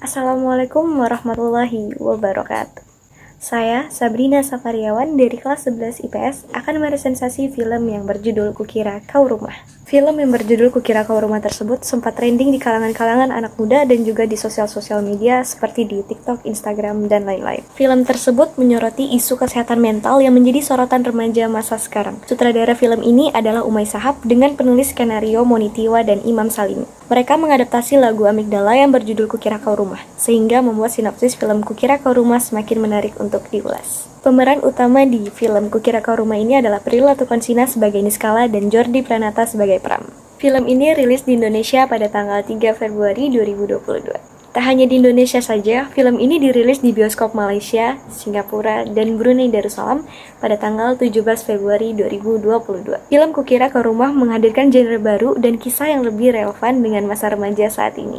Assalamualaikum warahmatullahi wabarakatuh. Saya, Sabrina Safariawan dari kelas 11 IPS akan meresensasi film yang berjudul Kukira Kau Rumah. Film yang berjudul Kukira Kau Rumah tersebut sempat trending di kalangan-kalangan anak muda dan juga di sosial-sosial media seperti di TikTok, Instagram, dan lain-lain. Film tersebut menyoroti isu kesehatan mental yang menjadi sorotan remaja masa sekarang. Sutradara film ini adalah Umay Shahab dengan penulis skenario Moni Tiwa dan Imam Salimi. Mereka mengadaptasi lagu Amigdala yang berjudul Kukira Kau Rumah, sehingga membuat sinopsis film Kukira Kau Rumah semakin menarik untuk diulas. Pemeran utama di film Kukira Kau Rumah ini adalah Prilly Latuconsina sebagai Niskala dan Jordi Pranata sebagai Pram. Film ini rilis di Indonesia pada tanggal 3 Februari 2022. Tak hanya di Indonesia saja, film ini dirilis di bioskop Malaysia, Singapura, dan Brunei Darussalam pada tanggal 17 Februari 2022. Film Kukira Kau Rumah menghadirkan genre baru dan kisah yang lebih relevan dengan masa remaja saat ini.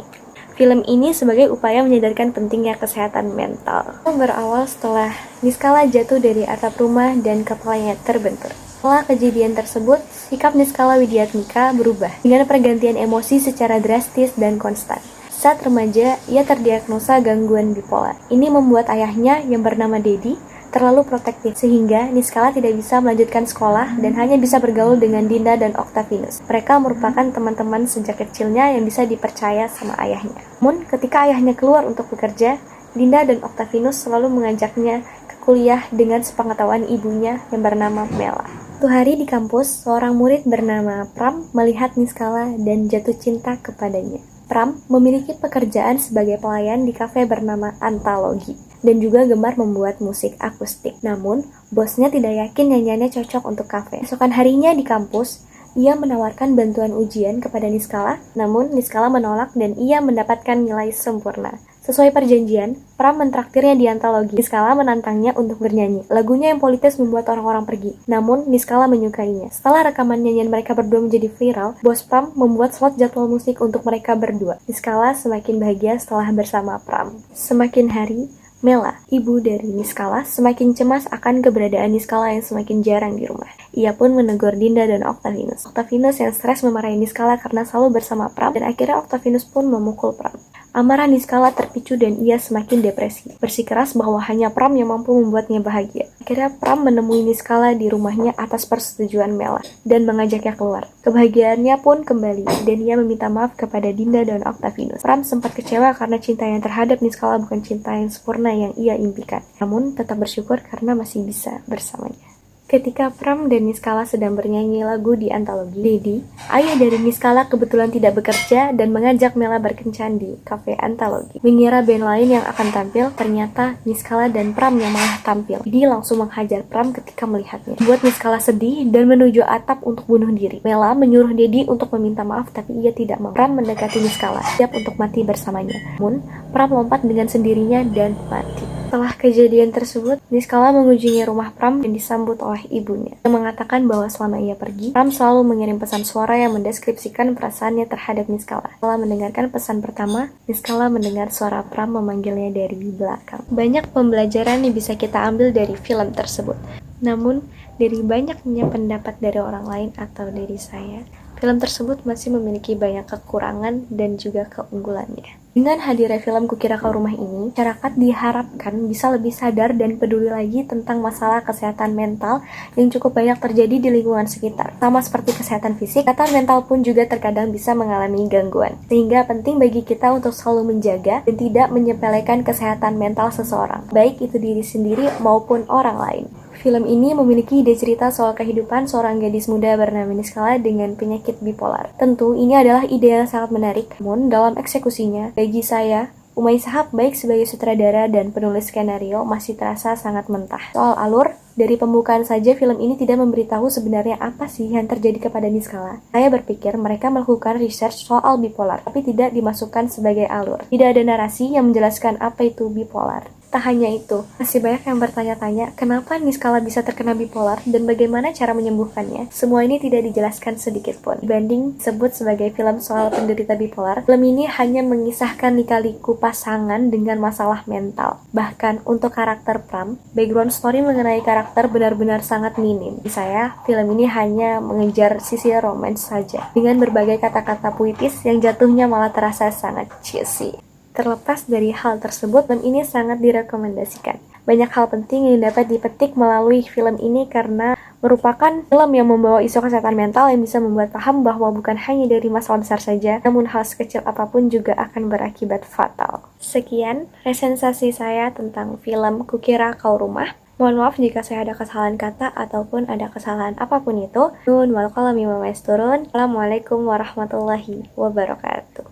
Film ini sebagai upaya menyadarkan pentingnya kesehatan mental. Berawal setelah Niskala jatuh dari atap rumah dan kepalanya terbentur. Setelah kejadian tersebut, sikap Niskala Widiatmika berubah dengan pergantian emosi secara drastis dan konstan. Saat remaja, ia terdiagnosa gangguan bipolar. Ini membuat ayahnya yang bernama Dedi terlalu protektif sehingga Niskala tidak bisa melanjutkan sekolah dan hanya bisa bergaul dengan Dinda dan Octavianus. Mereka merupakan teman-teman sejak kecilnya yang bisa dipercaya sama ayahnya. Namun, ketika ayahnya keluar untuk bekerja, Dinda dan Octavianus selalu mengajaknya ke kuliah dengan sepengetahuan ibunya yang bernama Mela. Suatu hari di kampus, seorang murid bernama Pram melihat Niskala dan jatuh cinta kepadanya. Pram memiliki pekerjaan sebagai pelayan di kafe bernama Antalogi dan juga gemar membuat musik akustik. Namun, bosnya tidak yakin nyanyiannya cocok untuk kafe. Esokan harinya di kampus, ia menawarkan bantuan ujian kepada Niskala, namun Niskala menolak dan ia mendapatkan nilai sempurna. Sesuai perjanjian, Pram mentraktirnya di Antalogi. Niskala menantangnya untuk bernyanyi. Lagunya yang politis membuat orang-orang pergi. Namun, Niskala menyukainya. Setelah rekaman nyanyian mereka berdua menjadi viral, bos Pram membuat slot jadwal musik untuk mereka berdua. Niskala semakin bahagia setelah bersama Pram. Semakin hari, Mela, ibu dari Niskala, semakin cemas akan keberadaan Niskala yang semakin jarang di rumah. Ia pun menegur Dinda dan Octavianus. Octavianus yang stres memarahi Niskala karena selalu bersama Pram, dan akhirnya Octavianus pun memukul Pram. Amarah Niskala terpicu dan ia semakin depresi. Bersikeras bahwa hanya Pram yang mampu membuatnya bahagia. Akhirnya Pram menemui Niskala di rumahnya atas persetujuan Mela dan mengajaknya keluar. Kebahagiaannya pun kembali dan ia meminta maaf kepada Dinda dan Octavianus. Pram sempat kecewa karena cintanya terhadap Niskala bukan cinta yang sempurna yang ia impikan. Namun tetap bersyukur karena masih bisa bersamanya. Ketika Pram dan Niskala sedang bernyanyi lagu di Antalogi, Dedi, ayah dari Niskala kebetulan tidak bekerja dan mengajak Mela berkencan di kafe Antalogi. Mengira band lain yang akan tampil, ternyata Niskala dan Pram yang malah tampil. Dedi langsung menghajar Pram ketika melihatnya. Buat Niskala sedih dan menuju atap untuk bunuh diri. Mela menyuruh Dedi untuk meminta maaf tapi ia tidak mau. Pram mendekati Niskala, siap untuk mati bersamanya. Namun, Pram lompat dengan sendirinya dan mati. Setelah kejadian tersebut, Niskala mengunjungi rumah Pram dan disambut oleh ibunya, yang mengatakan bahwa selama ia pergi, Pram selalu mengirim pesan suara yang mendeskripsikan perasaannya terhadap Niskala. Setelah mendengarkan pesan pertama, Niskala mendengar suara Pram memanggilnya dari belakang. Banyak pembelajaran yang bisa kita ambil dari film tersebut. Namun, dari banyaknya pendapat dari orang lain atau dari saya, film tersebut masih memiliki banyak kekurangan dan juga keunggulannya. Dengan hadirnya film Kukira Kau Rumah ini, masyarakat diharapkan bisa lebih sadar dan peduli lagi tentang masalah kesehatan mental yang cukup banyak terjadi di lingkungan sekitar. Sama seperti kesehatan fisik, kesehatan mental pun juga terkadang bisa mengalami gangguan. Sehingga penting bagi kita untuk selalu menjaga dan tidak menyepelekan kesehatan mental seseorang, baik itu diri sendiri maupun orang lain. Film ini memiliki ide cerita soal kehidupan seorang gadis muda bernama Niskala dengan penyakit bipolar. Tentu ini adalah ide yang sangat menarik, namun dalam eksekusinya, bagi saya, Umay Shahab baik sebagai sutradara dan penulis skenario masih terasa sangat mentah. Soal alur, dari pembukaan saja film ini tidak memberitahu sebenarnya apa sih yang terjadi kepada Niskala. Saya berpikir mereka melakukan research soal bipolar, tapi tidak dimasukkan sebagai alur. Tidak ada narasi yang menjelaskan apa itu bipolar. Tak hanya itu, masih banyak yang bertanya-tanya kenapa Niskala bisa terkena bipolar dan bagaimana cara menyembuhkannya. Semua ini tidak dijelaskan sedikit pun. Dibanding disebut sebagai film soal penderita bipolar, film ini hanya mengisahkan lika-liku pasangan dengan masalah mental. Bahkan untuk karakter Pram, background story mengenai karakter benar-benar sangat minim. Di saya, film ini hanya mengejar sisi romance saja, dengan berbagai kata-kata puitis yang jatuhnya malah terasa sangat cheesy. Terlepas dari hal tersebut, film ini sangat direkomendasikan. Banyak hal penting yang dapat dipetik melalui film ini karena merupakan film yang membawa isu kesehatan mental yang bisa membuat paham bahwa bukan hanya dari masalah besar saja, namun hal sekecil apapun juga akan berakibat fatal. Sekian resensasi saya tentang film Kukira Kau Rumah. Mohon maaf jika saya ada kesalahan kata ataupun ada kesalahan apapun itu. Nun wal qalami wa ma yasturun. Assalamualaikum warahmatullahi wabarakatuh.